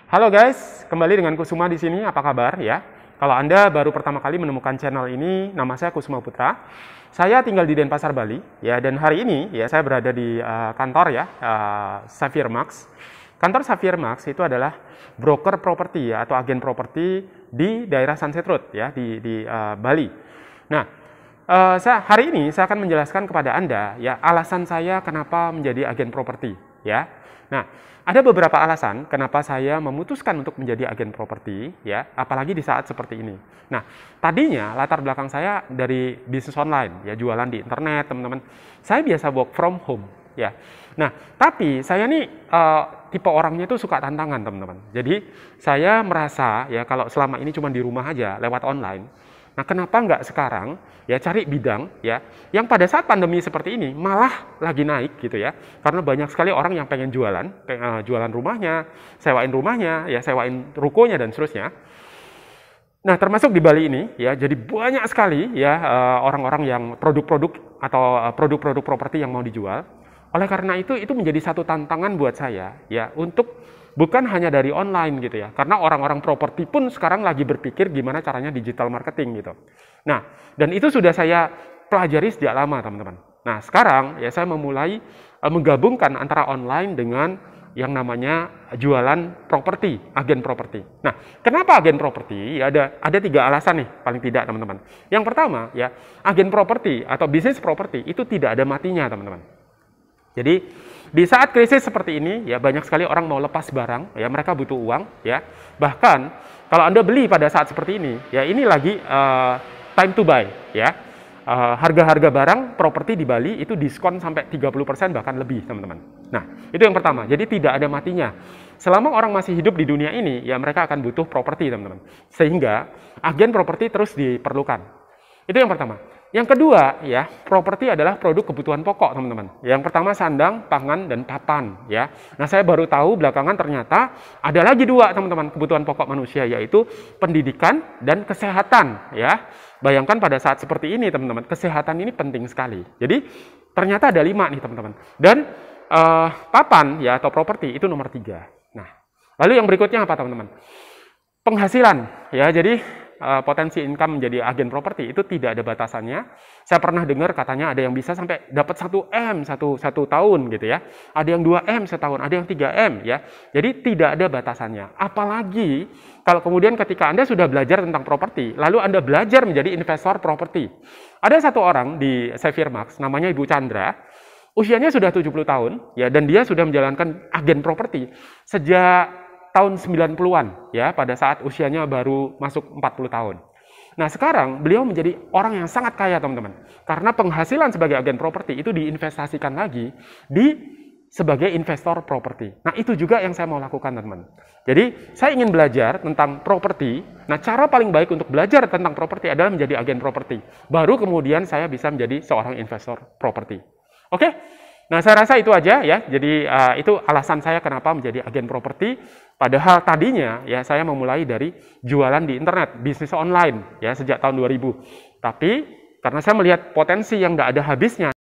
Halo guys, kembali dengan Kusuma di sini. Apa kabar ya? Kalau Anda baru pertama kali menemukan channel ini, nama saya Kusuma Putra. Saya tinggal di Denpasar, Bali ya, dan hari ini ya saya berada di kantor ya, Saphir Max. Kantor Saphir Max itu adalah broker properti ya, atau agen properti di daerah Sunset Road ya, di Bali. Nah, hari ini saya akan menjelaskan kepada Anda ya alasan saya kenapa menjadi agen properti ya. Nah, ada beberapa alasan kenapa saya memutuskan untuk menjadi agen properti ya, apalagi di saat seperti ini. Nah, tadinya latar belakang saya dari bisnis online ya, jualan di internet, teman-teman. Saya biasa work from home ya. Nah, tapi saya nih tipe orangnya itu suka tantangan, teman-teman. Jadi, saya merasa ya kalau selama ini cuma di rumah aja lewat online. Nah, kenapa nggak sekarang ya cari bidang ya yang pada saat pandemi seperti ini malah lagi naik gitu ya, karena banyak sekali orang yang pengen jualan rumahnya, sewain rumahnya ya, sewain rukonya dan seterusnya. Nah, termasuk di Bali ini ya, jadi banyak sekali ya orang-orang yang produk-produk atau produk-produk properti yang mau dijual. Oleh karena itu menjadi satu tantangan buat saya ya, untuk bukan hanya dari online gitu ya, karena orang-orang properti pun sekarang lagi berpikir gimana caranya digital marketing gitu. Nah, dan itu sudah saya pelajari sejak lama, teman-teman. Nah, sekarang ya saya memulai menggabungkan antara online dengan yang namanya jualan properti, agen properti. Nah, kenapa agen properti? Ya, ada 3 alasan nih, paling tidak, teman-teman. Yang pertama ya, agen properti atau bisnis properti itu tidak ada matinya, teman-teman. Jadi di saat krisis seperti ini ya, banyak sekali orang mau lepas barang ya, mereka butuh uang ya. Bahkan kalau Anda beli pada saat seperti ini ya, ini lagi time to buy ya. Harga-harga barang properti di Bali itu diskon sampai 30% bahkan lebih, teman-teman. Nah, itu yang pertama. Jadi tidak ada matinya. Selama orang masih hidup di dunia ini ya, mereka akan butuh properti, teman-teman. Sehingga agen properti terus diperlukan. Itu yang pertama. Yang kedua ya, properti adalah produk kebutuhan pokok, teman-teman. Yang pertama sandang, pangan, dan papan ya. Nah, saya baru tahu belakangan ternyata ada lagi 2, teman-teman, kebutuhan pokok manusia, yaitu pendidikan dan kesehatan ya. Bayangkan pada saat seperti ini, teman-teman, kesehatan ini penting sekali. Jadi ternyata ada 5 nih, teman-teman. Dan papan ya atau properti itu nomor 3. Nah, lalu yang berikutnya apa, teman-teman? Penghasilan ya. Jadi potensi income menjadi agen properti itu tidak ada batasannya. Saya pernah dengar katanya ada yang bisa sampai dapat 1M satu tahun gitu ya. Ada yang 2M setahun, ada yang 3M ya. Jadi tidak ada batasannya. Apalagi kalau kemudian ketika Anda sudah belajar tentang properti, lalu Anda belajar menjadi investor properti. Ada satu orang di Saphir Max, namanya Ibu Chandra. Usianya sudah 70 tahun ya, dan dia sudah menjalankan agen properti sejak tahun 90-an ya, pada saat usianya baru masuk 40 tahun. Nah, sekarang beliau menjadi orang yang sangat kaya, teman-teman. Karena penghasilan sebagai agen properti itu diinvestasikan lagi sebagai investor properti. Nah, itu juga yang saya mau lakukan, teman-teman. Jadi, saya ingin belajar tentang properti. Nah, cara paling baik untuk belajar tentang properti adalah menjadi agen properti. Baru kemudian saya bisa menjadi seorang investor properti. Oke? Nah, saya rasa itu aja ya. Jadi itu alasan saya kenapa menjadi agen properti. Padahal tadinya ya saya memulai dari jualan di internet, bisnis online ya, sejak tahun 2000. Tapi karena saya melihat potensi yang nggak ada habisnya